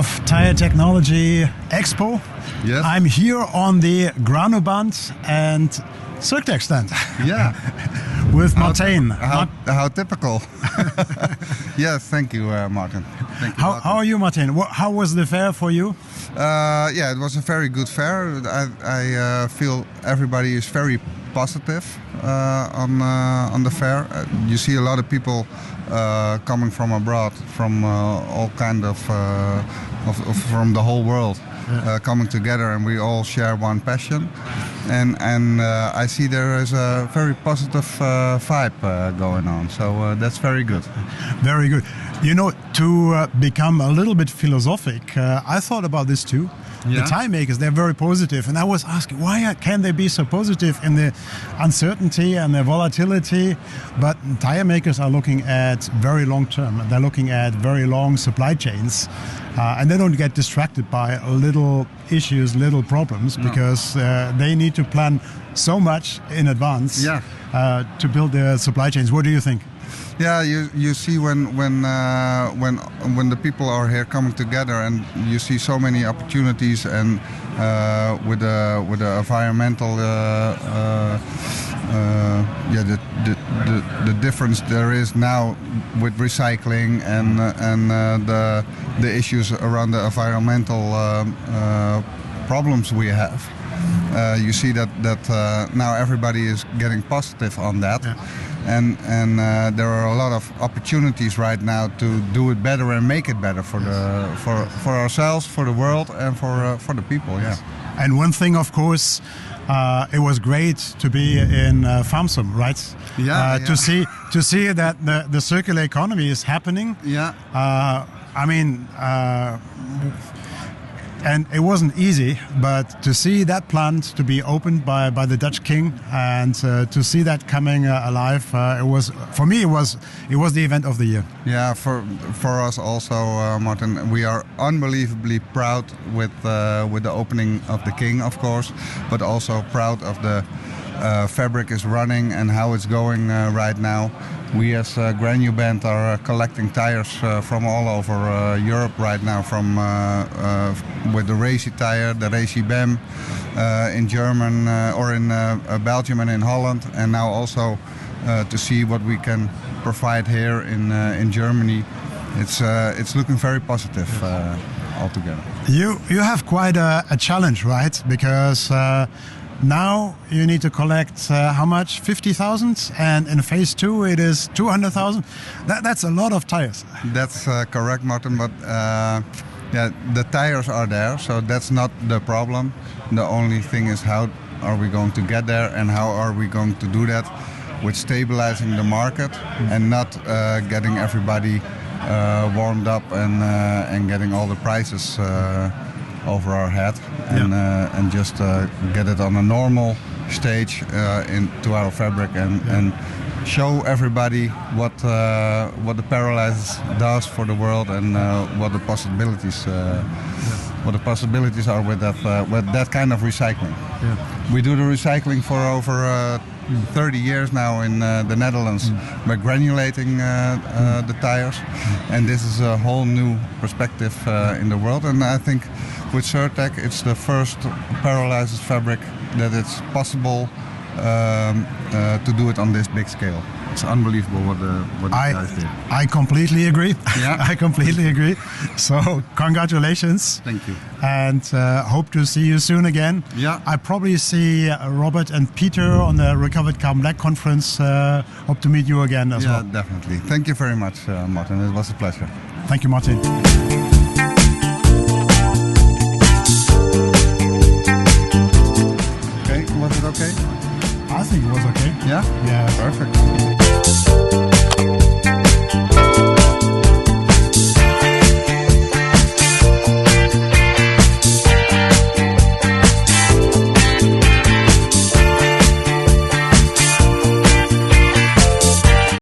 of Tire Technology Expo. Yes. I'm here on the Granuband and Circtec stand. Yeah. With Martijn. How typical. Yes, thank you, Martin. Thank you. How are you, Martijn? How was the fair for you? Yeah, it was a very good fair. I feel everybody is very positive on the fair. You see a lot of people coming from abroad, from all kind of from the whole world, coming together, and we all share one passion. And I see there is a very positive vibe going on. So that's very good. Very good. You know, to become a little bit philosophic, I thought about this too. Yeah. The tire makers, they're very positive. And I was asking, why can they be so positive in the uncertainty and the volatility? But tire makers are looking at very long term. They're looking at very long supply chains. And they don't get distracted by little issues, little problems, because they need to plan so much in advance to build their supply chains. What do you think? Yeah, you see when the people are here coming together, and you see so many opportunities, and with the environmental the difference there is now with recycling and the issues around the environmental problems we have. You see that now everybody is getting positive on that. Yeah. And there are a lot of opportunities right now to do it better and make it better for ourselves, for the world, and for the people. Yeah. And one thing, of course, it was great to be in Farmsum, right? Yeah. To see that the circular economy is happening. Yeah. I mean. And it wasn't easy, but to see that plant to be opened by the Dutch king, and to see that coming alive, it was, for me, it was the event of the year. Yeah, for us also, Martin, we are unbelievably proud with the opening of the king, of course, but also proud of the fabric is running and how it's going right now. We as Granuband are collecting tires from all over Europe right now, from with the racy tire, the racy BEM in German or in Belgium and in Holland, and now also to see what we can provide here in Germany. It's looking very positive altogether. You have quite a challenge, right? Because now you need to collect how much? 50,000, and in phase 2 it is 200,000. That's a lot of tires. That's correct, Martin. But yeah, the tires are there, so that's not the problem. The only thing is how are we going to get there, and how are we going to do that with stabilizing the market and not getting everybody warmed up and getting all the prices over our head, and just get it on a normal stage into our fabric and show everybody what the pyrolysis does for the world, and what the possibilities are with that kind of recycling. Yeah. We do the recycling for over 30 years now in the Netherlands by granulating the tires, and this is a whole new perspective in the world. And I think with Circtec, it's the first pyrolysis fabric that it's possible to do it on this big scale. It's unbelievable what the guys did. I completely agree. Yeah. I completely agree. So congratulations. Thank you. And hope to see you soon again. Yeah. I probably see Robert and Peter on the Recovered Carbon Black conference. Hope to meet you again as well. Yeah, definitely. Thank you very much, Martin. It was a pleasure. Thank you, Martin. Okay, was it okay? I think it was okay. Yeah? Yeah. Perfect.